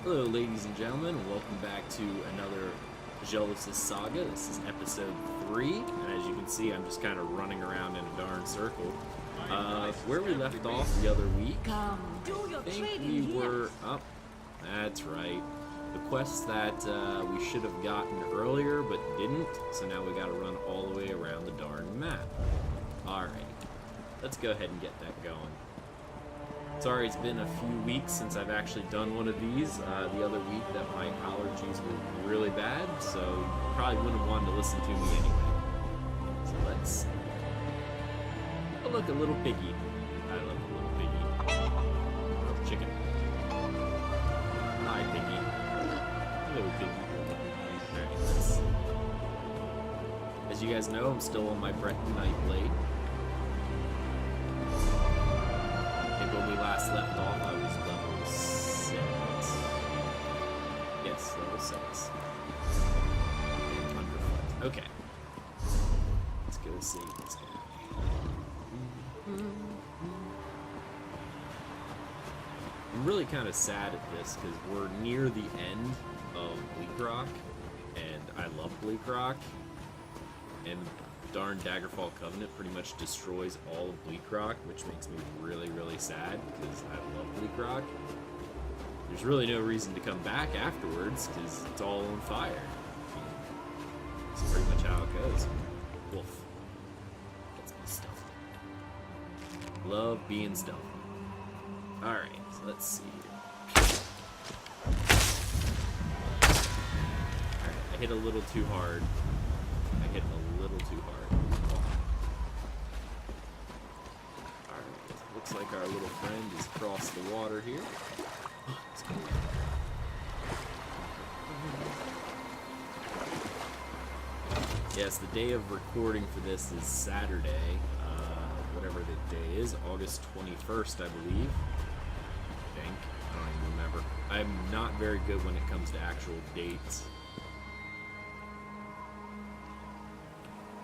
Hello, ladies and gentlemen. Welcome back to another Aggelos Saga. This is episode 3, and as you can see, I'm just kind of running around in a darn circle. Where we left off the other week, I think we were up. That's right. The quest that we should have gotten earlier, but didn't, so now we got to run all the way around the darn map. Alright, let's go ahead and get that going. Sorry, it's been a few weeks since I've actually done one of these. The other week that my allergies were really bad, so you probably wouldn't have wanted to listen to me anyway. So let's... Oh, look, a little piggy. I love a little piggy. Oh, chicken. Hi, piggy. Hello, piggy. Alright, let's... As you guys know, I'm still on my Breath of Night blade. When we last left off, I was level 6. Yes, level 6. And underfoot. Okay. Let's go save this guy. I'm really kind of sad at this because we're near the end of Bleakrock, and I love Bleakrock, and darn Daggerfall Covenant pretty much destroys all of Bleakrock, which makes me really, really sad because I love Bleakrock. There's really no reason to come back afterwards because it's all on fire. That's pretty much how it goes. Wolf. Let's be stealthy. Love being stealthy. Alright, so let's see here. Alright, I hit a little too hard. I hit a little too hard. Alright, looks like our little friend has crossed the water here. Let's go. Yes, the day of recording for this is Saturday, whatever the day is, August 21st, I believe. I think. I don't even remember. I'm not very good when it comes to actual dates.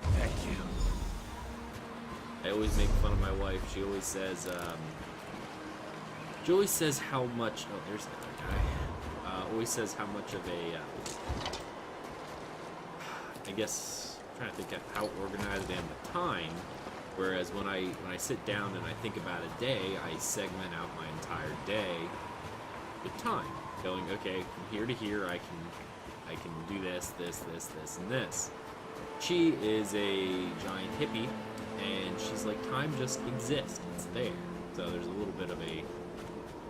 Thank you. I always make fun of my wife. She always says how much. Oh, there's another guy. Always says how much of a. I guess I'm trying to think of how organized I am with time. Whereas when I sit down and I think about a day, I segment out my entire day with time. Going, okay, from here to here, I can do this, and this. She is a giant hippie, and she's like, time just exists. It's there. So there's a little bit of a,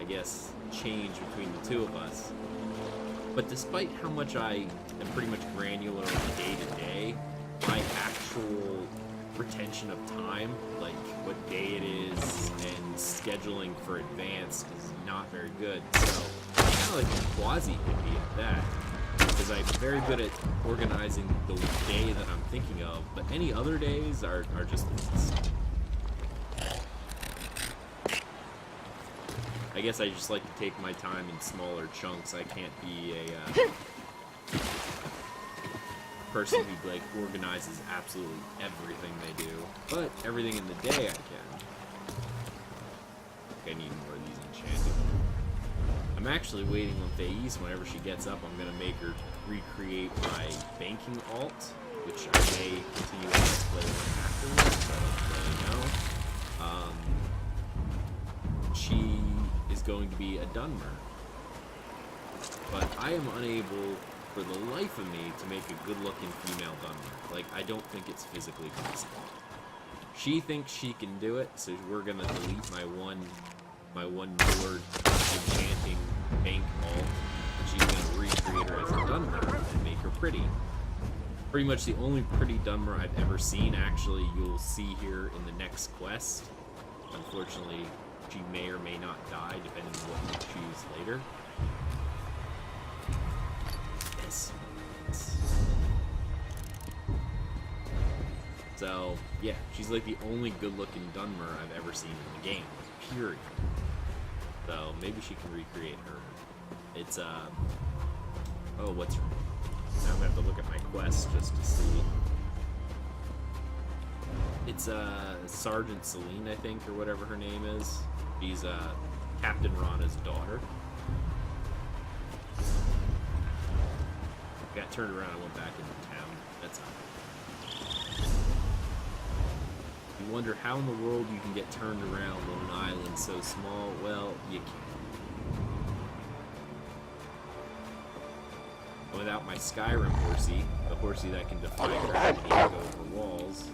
I guess, change between the two of us. But despite how much I am pretty much granular day to day, my actual retention of time, like what day it is and scheduling for advance, is not very good. So I'm kind of like a quasi-hippie at that. Because I'm very good at organizing the day that I'm thinking of, but any other days are just... I guess I just like to take my time in smaller chunks. I can't be a person who like organizes absolutely everything they do, but everything in the day I can. I need more of these enchanted. I'm actually waiting on Thais. Whenever she gets up, I'm going to make her recreate my banking alt, which I may continue to play with afterwards, I don't really know. She is going to be a Dunmer. But I am unable, for the life of me, to make a good-looking female Dunmer. Like, I don't think it's physically possible. She thinks she can do it, so we're going to delete my one word enchanting bank alt, and she's going to recreate her as a Dunmer and make her pretty. Pretty much the only pretty Dunmer I've ever seen. Actually, you'll see here in the next quest. Unfortunately, she may or may not die, depending on what you choose later. Yes. So, yeah, she's like the only good-looking Dunmer I've ever seen in the game, period. So, maybe she can recreate her. It's, oh, what's her name? Now I'm gonna have to look at my quest just to see. It's, Sergeant Celine, I think, or whatever her name is. She's, Captain Rana's daughter. Got turned around and went back into town. That's not good. You wonder how in the world you can get turned around on an island so small. Well, you can. Without my Skyrim horsey, the horsey that can defy gravity and go over walls.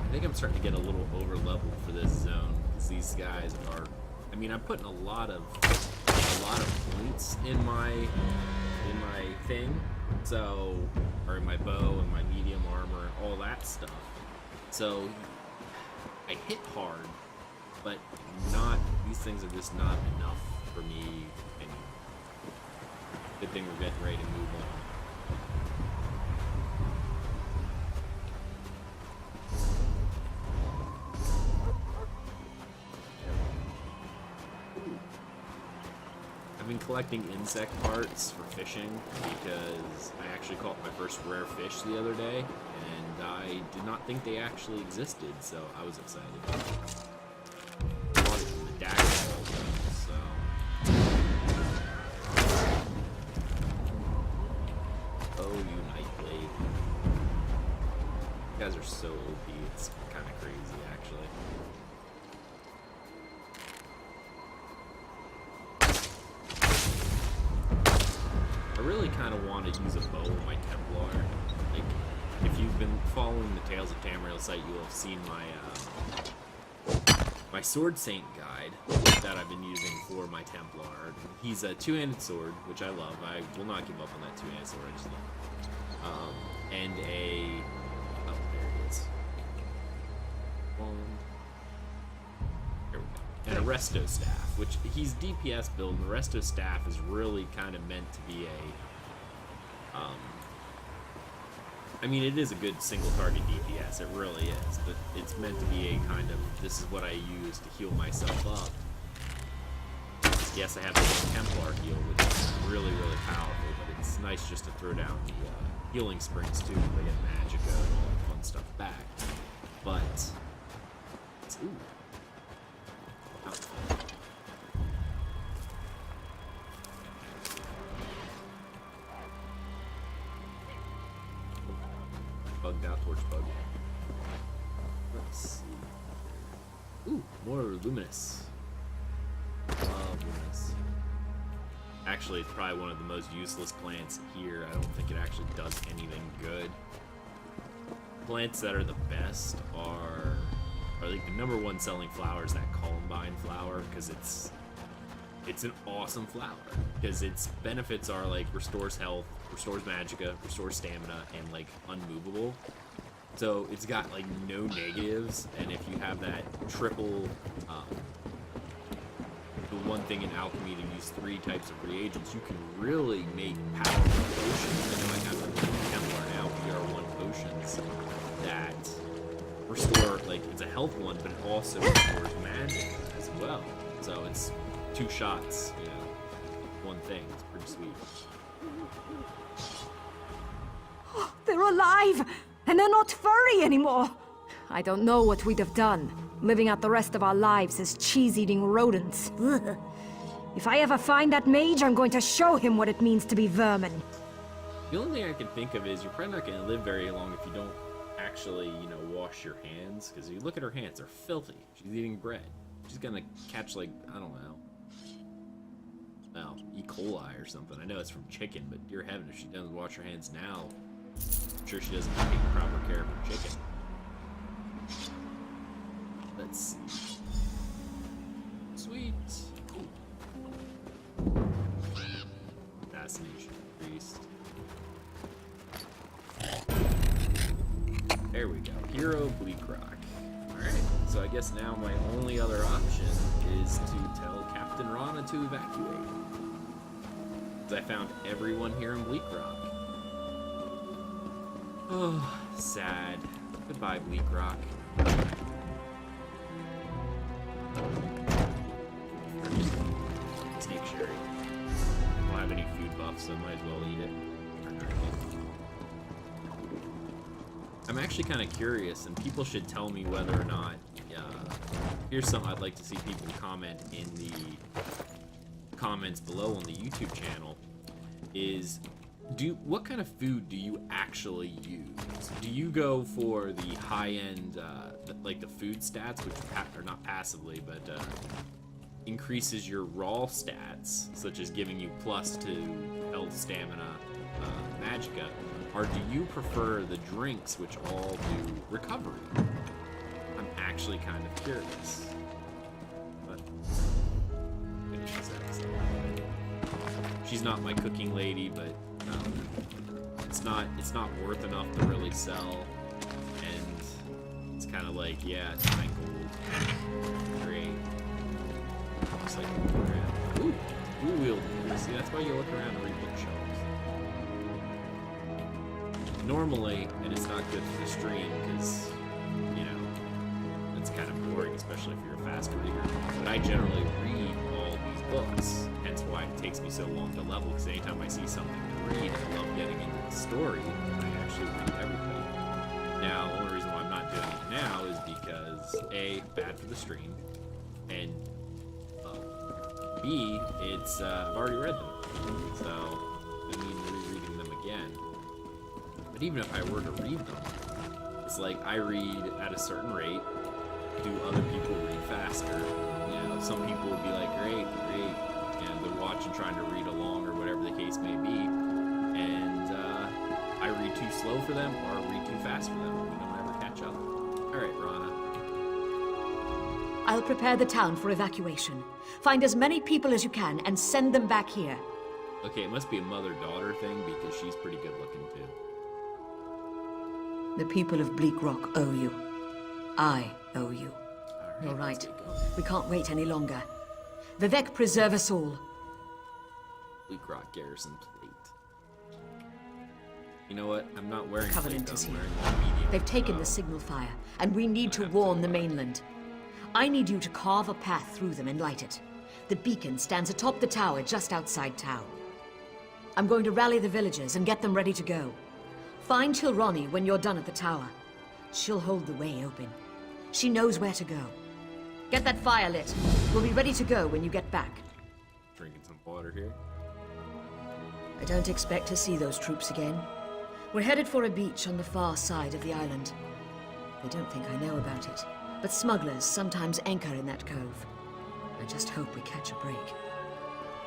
I think I'm starting to get a little over leveled for this zone because these guys are. I mean, I'm putting a lot of points in my thing, so or in my bow and my medium armor and all that stuff. So I hit hard, but not. These things are just not enough for me. And good thing we're getting ready to move on. I've been collecting insect parts for fishing because I actually caught my first rare fish the other day, and I did not think they actually existed, so I was excited. I bought it from the dagger hole, so. Oh, you Nightblade. You guys are so OP, it's kind of crazy, actually. I really kind of want to use a bow with my Templar. Like, if you've been following the Tales of Tamriel site, you'll have seen my Sword Saint guide that I've been using for my Templar. He's a two-handed sword, which I love. I will not give up on that two-handed sword. I just love it. And a... Oh, there it is. There we go. And a Resto Staff, which he's DPS build, and the Resto Staff is really kind of meant to be a... I mean, it is a good single-target DPS, it really is, but it's meant to be a kind of, this is what I use to heal myself up. Yes, I have the Templar heal, which is really, really powerful, but it's nice just to throw down the healing springs, too, because I get Magicka and all that fun stuff back. But, it's, ooh. Oh. Bugged out, torch bug. Let's see. Ooh, more luminous. Love luminous. Actually, it's probably one of the most useless plants here. I don't think it actually does anything good. Plants that are the best are like the #1 selling flower is that Columbine flower, because it's an awesome flower. Because its benefits are like restores health, restores magicka, restores stamina, and like unmovable. So it's got like no negatives, and if you have that triple, the one thing in alchemy to use 3 types of reagents, you can really make powerful potions. I know I have the Templar now, PR1 potions that restore, like, it's a health one, but it also restores magic as well. So it's 2 shots, you know, one thing. It's pretty sweet. Oh, they're alive, and they're not furry anymore. I don't know what we'd have done, living out the rest of our lives as cheese-eating rodents. Ugh. If I ever find that mage, I'm going to show him what it means to be vermin. The only thing I can think of is you're probably not going to live very long if you don't actually, you know, wash your hands. Because if you look at her hands, they're filthy. She's eating bread. She's going to catch, like, I don't know. Well, E. coli or something. I know it's from chicken, but dear heaven, if she doesn't wash her hands now, I'm sure she doesn't take proper care of her chicken. Let's see. Sweet. Fascination increased. There we go. Hero Bleakrock. Alright, so I guess now my only other option is to tell Captain Rana to evacuate. Because I found everyone here in Bleakrock. Oh, sad. Goodbye, Bleakrock. Snake sherry. I don't have any food buffs, so I might as well eat it. I'm actually kind of curious, and people should tell me whether or not here's something I'd like to see people comment in the comments below on the YouTube channel is what kind of food do you actually use? Do you go for the high-end, like the food stats, which are not passively, but increases your raw stats, such as giving you plus to health, stamina, magicka, or do you prefer the drinks, which all do recovery? I'm actually kind of curious. But she's not my cooking lady, but it's not worth enough to really sell, and it's kind of like, yeah, it's 9 gold. Great. Looks like looking around. Ooh, blue wheel. See, that's why you look around and read bookshelves. Normally, and it's not good for the stream because, you know, it's kind of boring, especially if you're a fast reader. But I generally read all these books, hence why it takes me so long to level. Because anytime I see something to read, I love getting into the story. I actually read everything. Now, the only reason why I'm not doing it now is because A, bad for the stream, and B, it's I've already read them, so I mean rereading them again. But even if I were to read them, it's like I read at a certain rate. Do other people read faster? You know, some people would be like, great, you know, they're watching, trying to read along, or whatever the case may be, and I read too slow for them, or I read too fast for them. We don't ever catch up. All right, Rana. I'll prepare the town for evacuation. Find as many people as you can and send them back here. Okay, it must be a mother-daughter thing because she's pretty good looking too. The people of Bleakrock owe you. I owe you. All You're let's right. get going. We can't wait any longer. Vivek preserve us all. Bleakrock Garrison plate. You know what? I'm not wearing Covenant plate, is though. I'm here. wearing the medium. They've taken the signal fire, and we need to warn the mainland. I need you to carve a path through them and light it. The beacon stands atop the tower just outside town. I'm going to rally the villagers and get them ready to go. Find Tilrani when you're done at the tower. She'll hold the way open. She knows where to go. Get that fire lit. We'll be ready to go when you get back. Drinking some water here. I don't expect to see those troops again. We're headed for a beach on the far side of the island. They don't think I know about it, but smugglers sometimes anchor in that cove. I just hope we catch a break.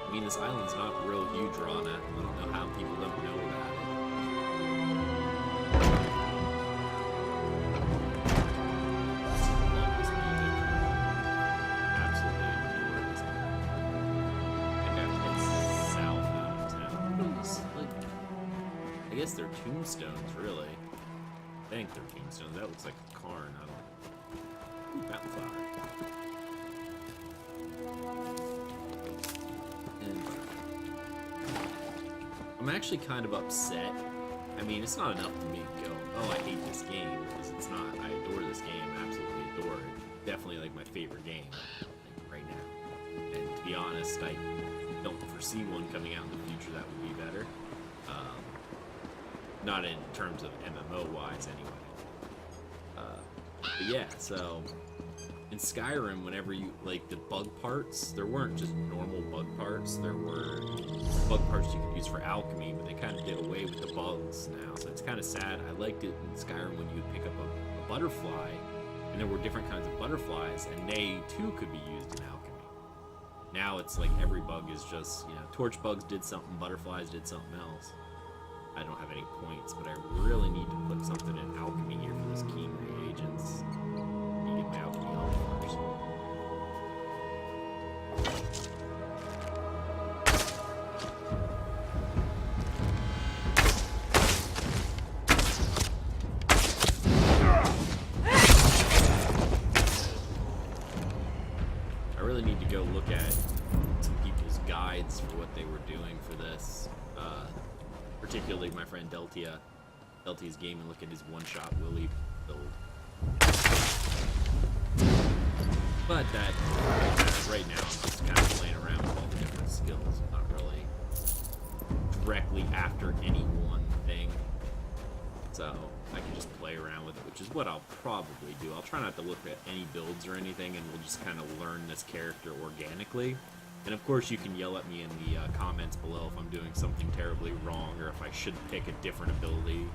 I mean, this island's not real huge, Rana. I don't know how people don't know about it. Love this music. Absolutely adore this music. I think I've head south out of town. It's like, I guess they're tombstones, really. I think they're tombstones. That looks like a cairn. I don't know. Ooh, mountain flower. I'm actually kind of upset. I mean, it's not enough to me to go, oh, I hate this game, because it's not. I adore this game, absolutely adore it. Definitely like my favorite game like, right now. And to be honest, I don't foresee one coming out in the future that would be better. Not in terms of MMO-wise, anyway. But yeah, so in Skyrim, whenever you, like, the bug parts, there weren't just normal bug parts, there were bug parts you could use for alchemy, but they kind of did away with the bugs now, so it's kind of sad. I liked it in Skyrim when you would pick up a butterfly, and there were different kinds of butterflies, and they, too, could be used in alchemy. Now it's like every bug is just, you know, torch bugs did something, butterflies did something else. I don't have any points, but I really need to put something in alchemy here for this keen reagents. Need to get my alchemy on first. I really need to go look at some people's guides for what they were doing for this. Particularly my friend Deltia. Deltia's game, and look at his one-shot Willy build. But that, right now, I'm just kind of playing around with all the different skills. I'm not really directly after any one thing. So, I can just play around with it, which is what I'll probably do. I'll try not to look at any builds or anything, and we'll just kind of learn this character organically. And of course, you can yell at me in the comments below if I'm doing something terribly wrong, or if I should pick a different ability.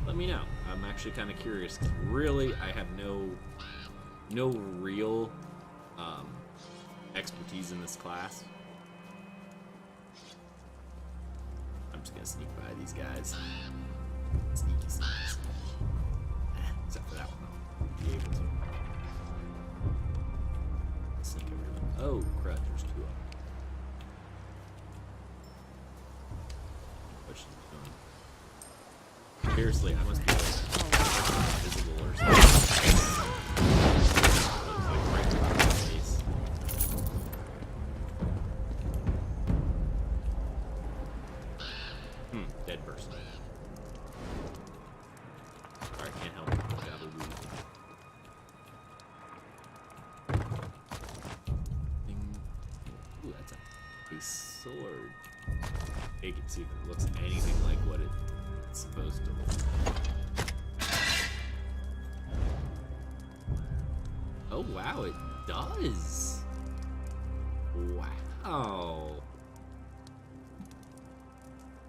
Let me know. I'm actually kind of curious, because really, I have no real expertise in this class. I'm just gonna sneak by these guys. Sneaky sneaks. Except for that one, I'll be able to. Sneak over here. Oh, crud, there's two of them. What she's doing. Seriously, I must be like invisible or something. Looks like right in my face. Dead person. Sorry, can't help it. Gotta lose. Ooh, that's a sword. Take it, see if it looks anything like what it's supposed to look. Oh wow, it does. Wow.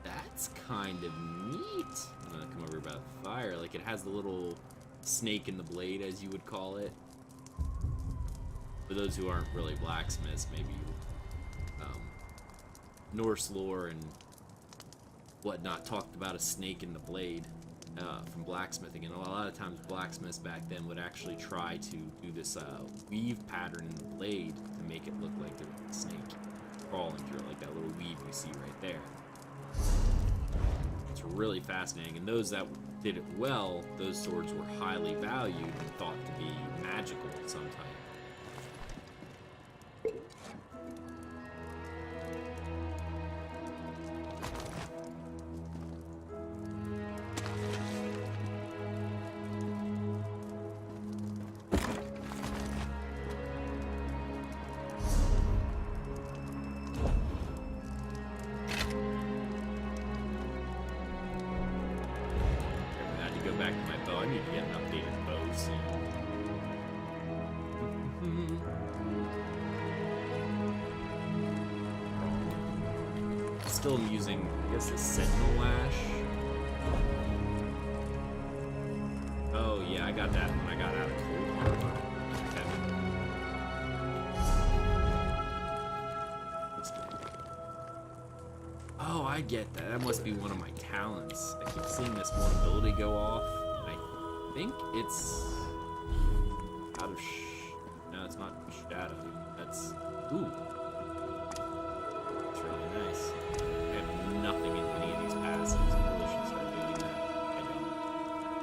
That's kind of neat. I'm gonna come over by the fire. Like, it has the little snake in the blade, as you would call it. For those who aren't really blacksmiths, maybe Norse lore and whatnot talked about a snake in the blade from blacksmithing. And a lot of times blacksmiths back then would actually try to do this weave pattern in the blade to make it look like there was a snake crawling through it, like that little weave you see right there. It's really fascinating, and those that did it well, those swords were highly valued and thought to be magical of some type. Back to my bow. I need to get an updated bow soon. Still am using, I guess, the Sentinel Lash. Oh yeah, I got that when I got out of Cold Harbor. Let's do it. Oh, I get that. That must be one of my talents. I keep seeing this one ability go off. I think it's out of no, it's not shadow. That's ooh. That's really nice. I have nothing in any of these passives. I really should start doing that. I don't.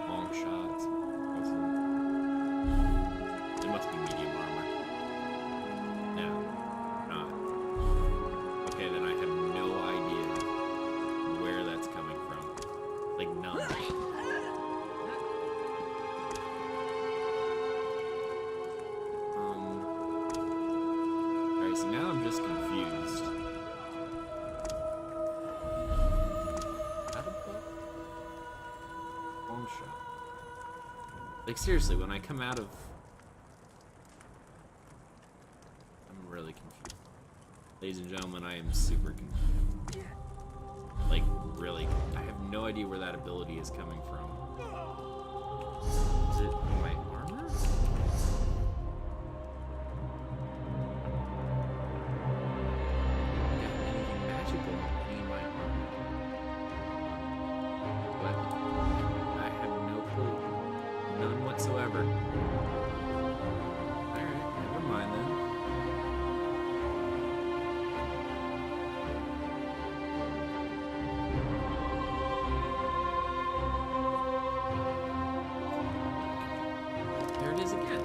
Long shots. It must be medium armor. No, not. Okay, then I have no idea where that's coming from. Like none. Alright, so now I'm just confused. How to put long shot? Like seriously, when I come out of, I'm really confused. Ladies and gentlemen, I am super confused. Like, really, I have no idea where that ability is coming from. Is it in my armor? I got anything magical in my armor? What? I have no clue. None whatsoever. Alright, never mind then. There it is again.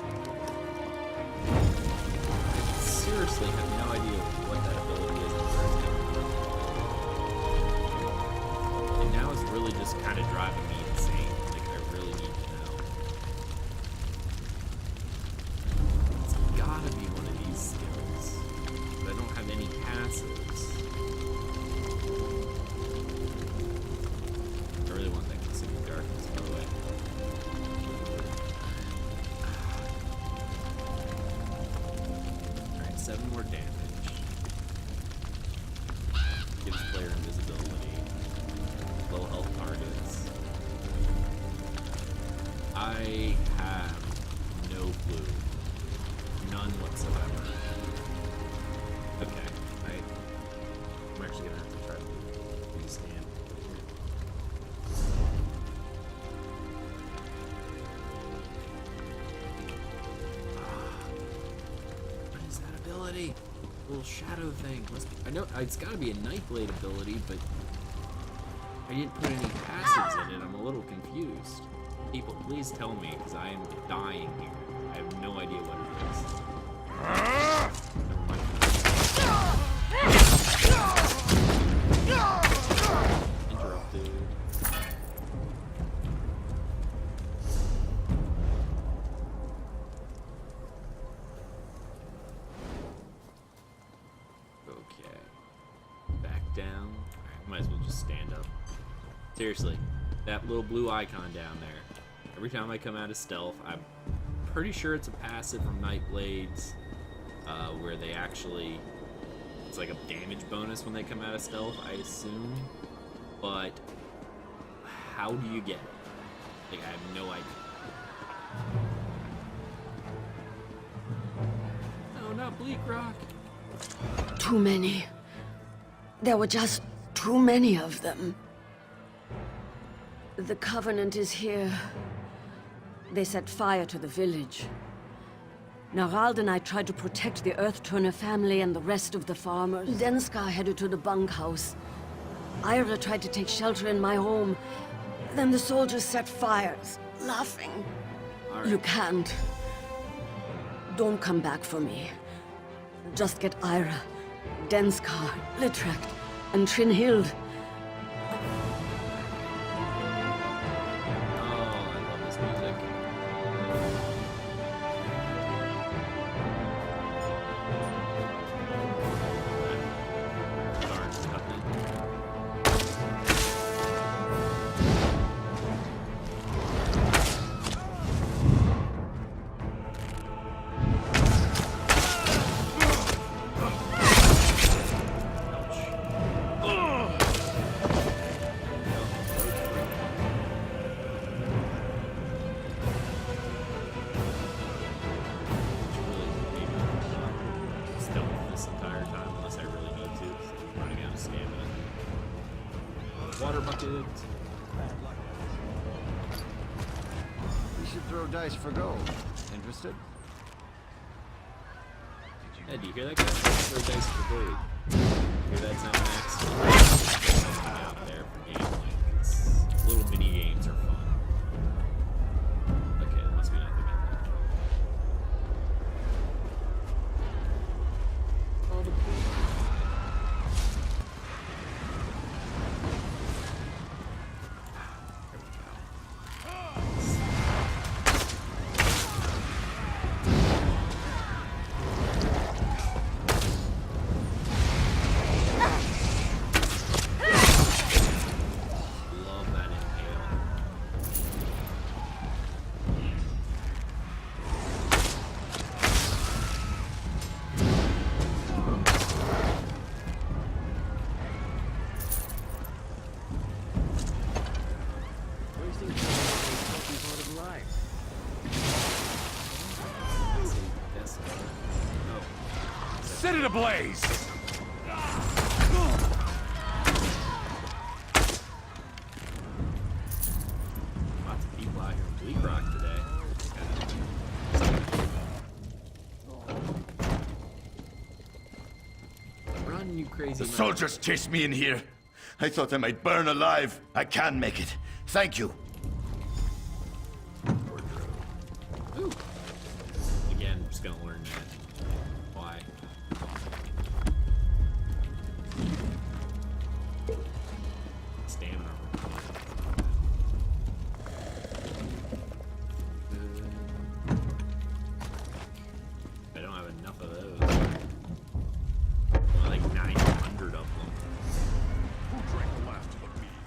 I seriously have no idea what that ability is and where it's coming from. And now it's really just kind of driving me insane. Like, I really need to know. It's gotta be one of these skills. But I don't have any passives. I really want that consuming darkness, by the way. 7 more damage. Gives player invisibility. Low health targets. I have no clue. None whatsoever. Okay. I'm actually gonna have to try to restand. What is that ability? Little shadow thing. I know it's gotta be a Nightblade ability, but I didn't put any passives in it. I'm a little confused. People, please tell me, because I am dying here. I have no idea what it is. Never mind. Interrupted. Okay. Back down. Alright, might as well just stand up. Seriously, that little blue icon down there. Every time I come out of stealth, I'm pretty sure it's a passive from Nightblades, where they actually, it's like a damage bonus when they come out of stealth, I assume. But how do you get it? Like, I have no idea. No, not Bleakrock. Too many. There were just too many of them. The Covenant is here. They set fire to the village. Narald and I tried to protect the Earth-Turner family and the rest of the farmers. Denskar headed to the bunkhouse. Ira tried to take shelter in my home. Then the soldiers set fires, laughing. All right. You can't. Don't come back for me. Just get Ira, Denskar, Litract, and Trinhild. Water bucket. We should throw dice for gold. Interested? Hey, do you hear that guy? Throw dice for gold. Hear that sound, Max? Something out there for gambling. It's, little mini games are fun. Okay, there must be nothing in there. Oh, the pool. Set it ablaze! Lots of people out here in Bleakrock today. Run, you crazy The soldiers chased me in here. I thought I might burn alive. I can make it. Thank you. Ooh. Again, I'm just gonna learn that. Why? Stamina. I don't have enough of those. Only like 900 of them. Who drank the last of the mead?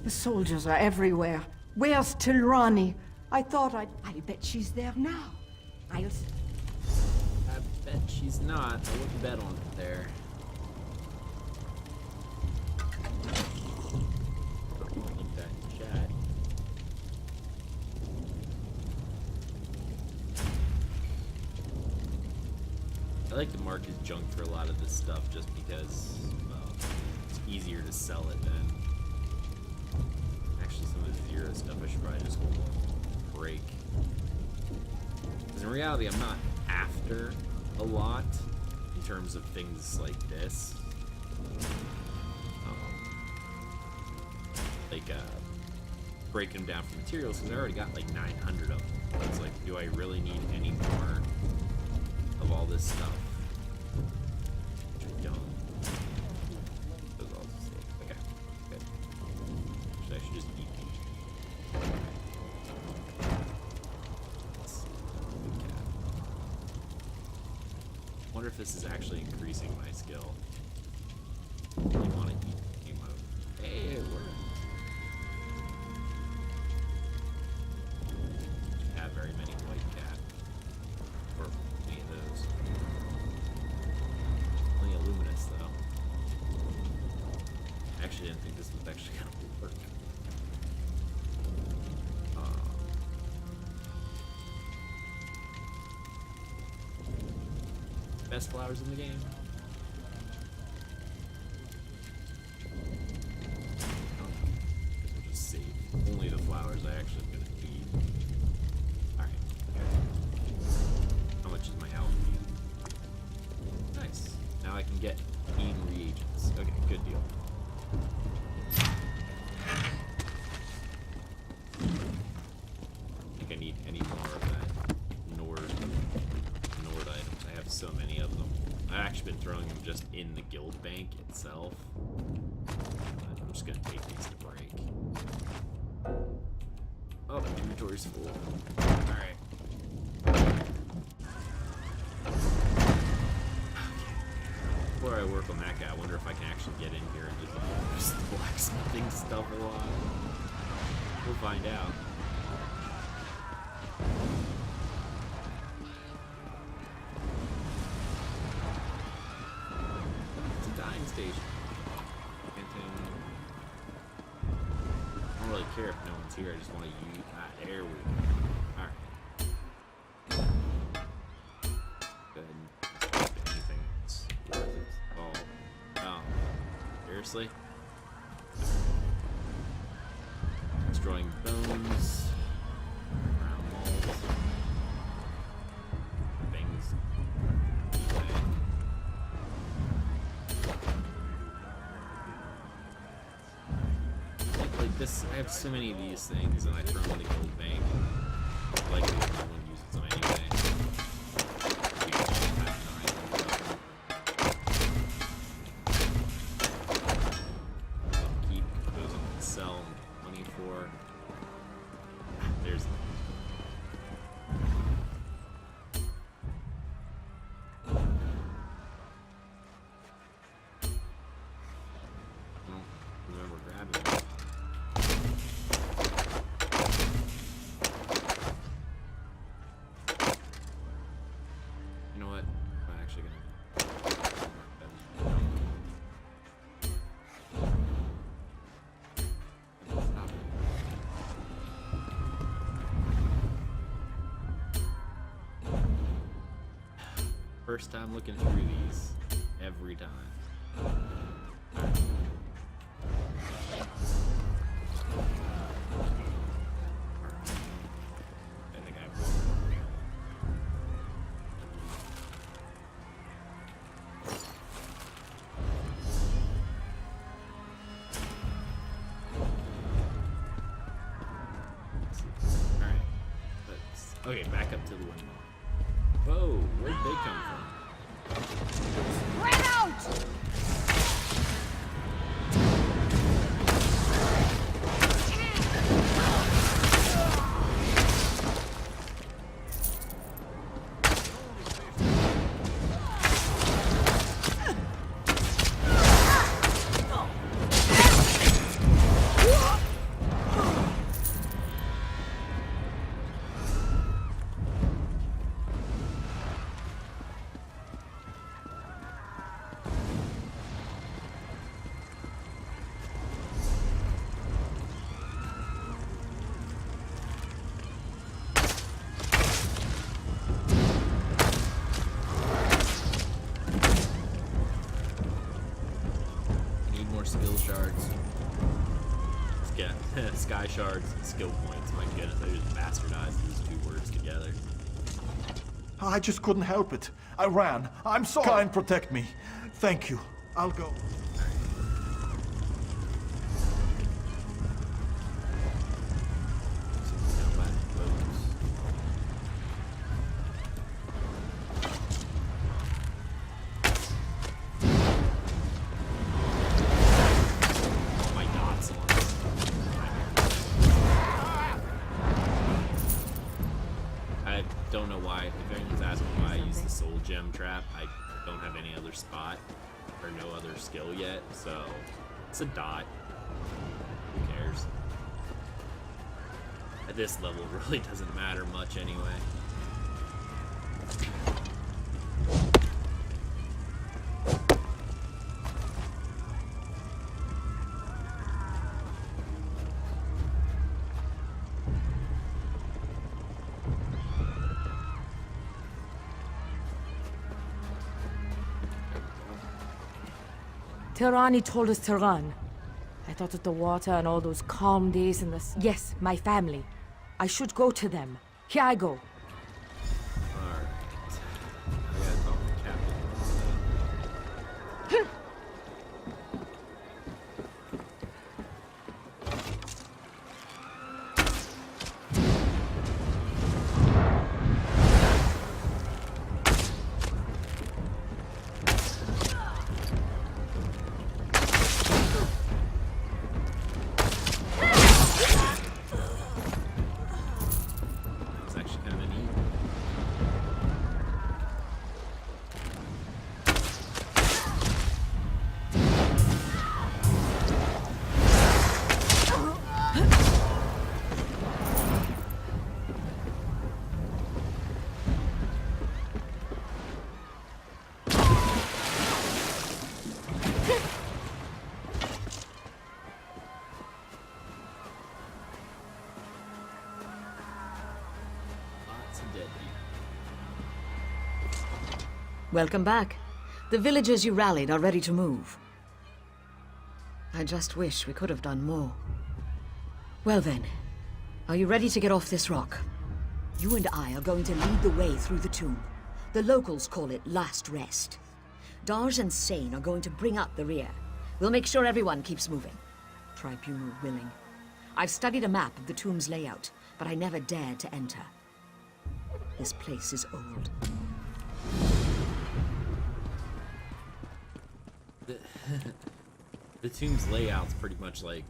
The soldiers are everywhere. Where's Tilrani? I'll bet she's there now. I bet she's not. I wouldn't bet on it there. Link that in chat. I like to mark as junk for a lot of this stuff just because, well, it's easier to sell it than... Actually, some of the Zero stuff I should probably just hold a break. Because in reality, I'm not after a lot in terms of things like this. Breaking them down for materials, because I already got like 900 of them. It's like, do I really need any more of all this stuff? Which I don't. Those all the same. Okay, good. I should just eat these. Wonder if this is actually increasing my skill. I really want to eat game mode. Hey, it worked. Have very many white cat. Or any of those. Only a luminous though. I actually didn't think this was actually gonna work. Best flowers in the game. Guess we'll just save only the flowers I actually gonna feed. Alright. How much is my health? Nice. Now I can get beam reagents. Okay, good deal. I think I need any more of that Nord items. I have so many of them. I've actually been throwing them just in the guild bank itself. But I'm just gonna take these to break. Oh, inventory's full. Alright. Before I work on that guy, I wonder if I can actually get in here and just blacksmithing stuff a lot. We'll find out. It's a dying station. I don't really care if no one's here. I just want to use. There we go. Alright. Go ahead and anything that's worth it. Oh. Seriously? Destroying bones. Round mold. Things. Like this, I have so many of these things, and I throw them in the gold bank. Likely no one uses them anyway. We all have 9 of them. Keep those on the sell money for. There's. I don't remember grabbing them. You know what? I'm actually gonna. Stop. First time looking through these, every time. I think I have one. Alright. Okay, back up to the window. Whoa, where'd they come from? Spread out! more skill shards. Let's get sky shards and skill points. My goodness, I just bastardized these two words together. I just couldn't help it. I ran. I'm sorry. Try and protect me. Thank you. I'll go. Don't know why. If anyone's asking why I use the soul gem trap, I don't have any other spot or no other skill yet, so it's a dot. Who cares? At this level, it really doesn't matter much anyway. Tirani told us to run. I thought of the water and all those calm days and the... Yes, my family. I should go to them. Here I go. Alright. I gotta talk to the captain. Welcome back. The villagers you rallied are ready to move. I just wish we could have done more. Well then, are you ready to get off this rock? You and I are going to lead the way through the tomb. The locals call it Last Rest. Darj and Sane are going to bring up the rear. We'll make sure everyone keeps moving. Tribunal willing. I've studied a map of the tomb's layout, but I never dared to enter. This place is old. The tomb's layout's pretty much like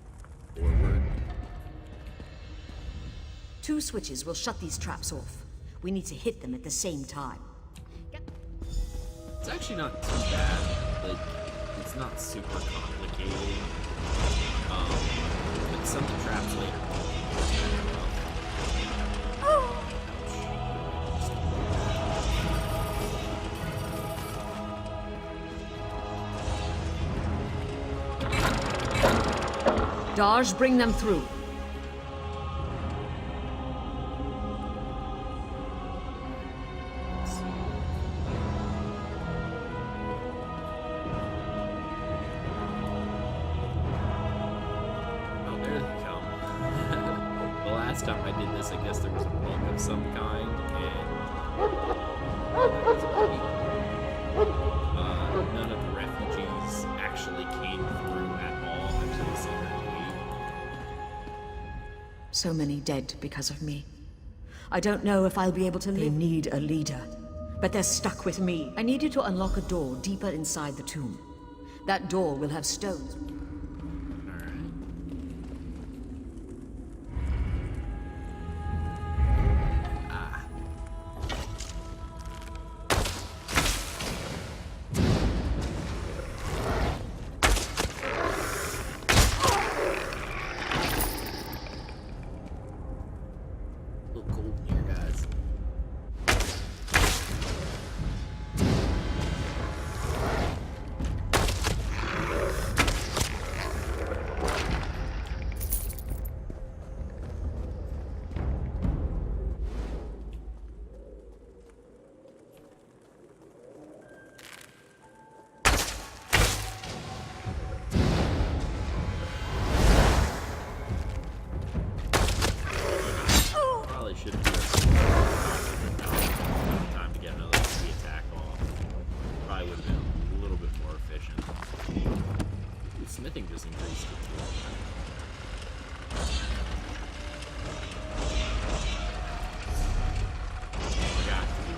forward. 2 switches will shut these traps off. We need to hit them at the same time. It's actually not too bad. Like, it's not super complicated. But some of the traps later. Darj, bring them through. Oh, there they come. The last time I did this, I guess there was a bug of some kind, and none of the refugees actually came through at all. Actually, seemed So many dead because of me. I don't know if I'll be able to live. They need a leader, but they're stuck with me. I need you to unlock a door deeper inside the tomb. That door will have stones. smithing just increased. Forgot to do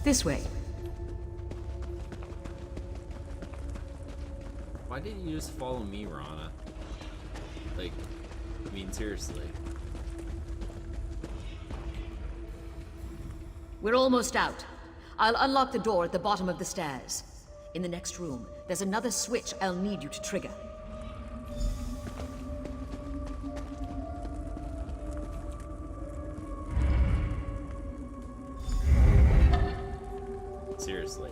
This way. Why didn't you just follow me, Rana? Like, I mean, seriously. We're almost out. I'll unlock the door at the bottom of the stairs. In the next room, there's another switch I'll need you to trigger. Seriously.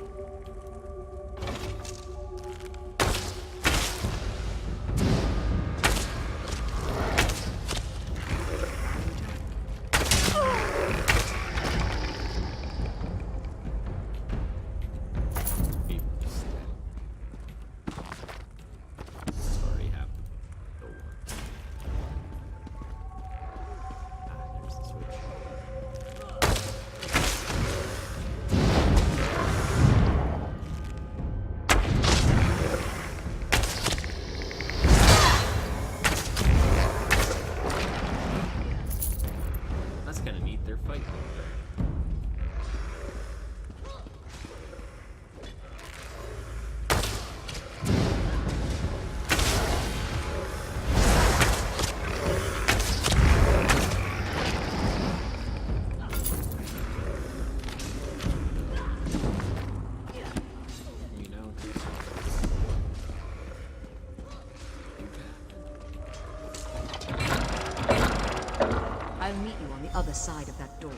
Other side of that door.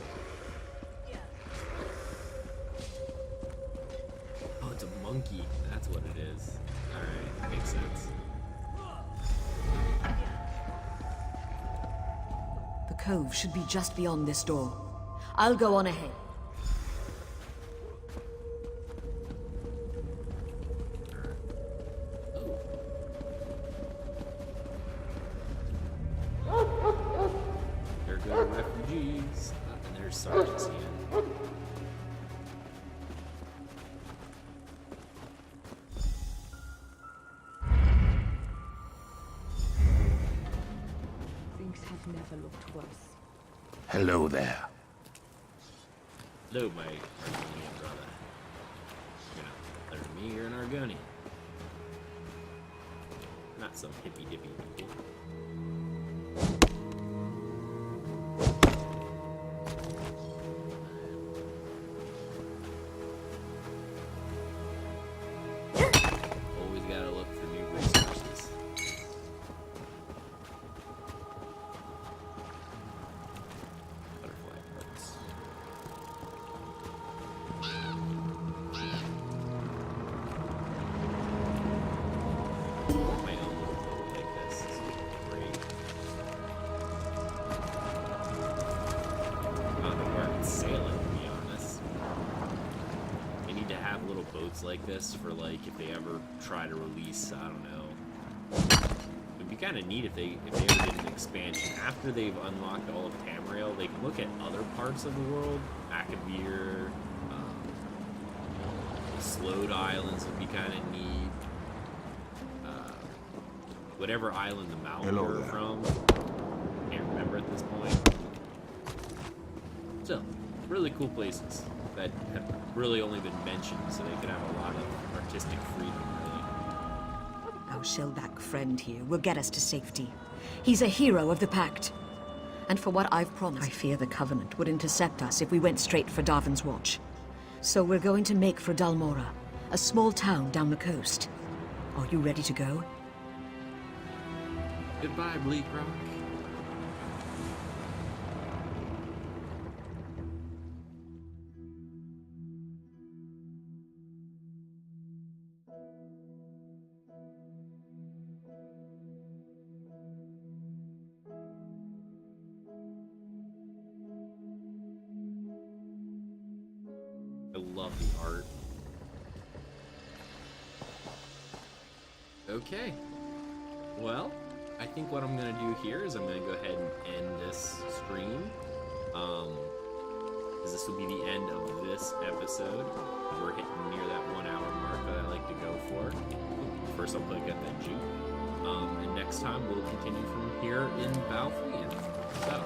Oh, it's a monkey. That's what it is. Alright, makes sense. The cove should be just beyond this door. I'll go on ahead. Refugees. And there's Sergeant's hand. Things have never looked worse. Hello there. Hello, my Argonian brother. You're not better than me, you're an Argonian. Not some hippy-dippy people. Like this for like if they ever try to release, I don't know. It'd be kind of neat if they ever did an expansion after they've unlocked all of Tamriel. They can look at other parts of the world, Akavir, the Slowed Islands would be kind of neat. Whatever island the mountain were from, can't remember at this point. Still, really cool places that have really only been mentioned, so they could have a lot of artistic freedom, really. Our shellback friend here will get us to safety. He's a hero of the Pact. And for what I've promised, I fear the Covenant would intercept us if we went straight for Darvin's Watch. So we're going to make for Dalmora, a small town down the coast. Are you ready to go? Goodbye, Bleakrock. I love the art. Okay. Well, I think what I'm gonna do here is I'm gonna go ahead and end this stream. Because this will be the end of this episode. We're hitting near that 1 hour mark that I like to go for. First I'll plug up that Jeep. And next time we'll continue from here in Balfrian. So,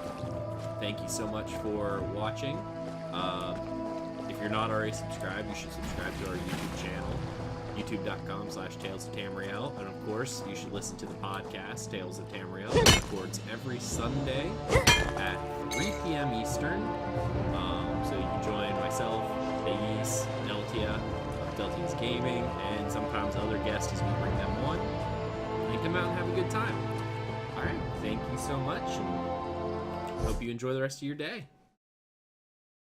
thank you so much for watching. If you're not already subscribed, you should subscribe to our YouTube channel, youtube.com/Tales of Tamriel. And of course, you should listen to the podcast, Tales of Tamriel. It records every Sunday at 3 p.m. Eastern. So you can join myself, Aegis, Deltia, Deltia's Gaming, and sometimes other guests as we bring them on. And come out and have a good time. Alright, thank you so much, and hope you enjoy the rest of your day.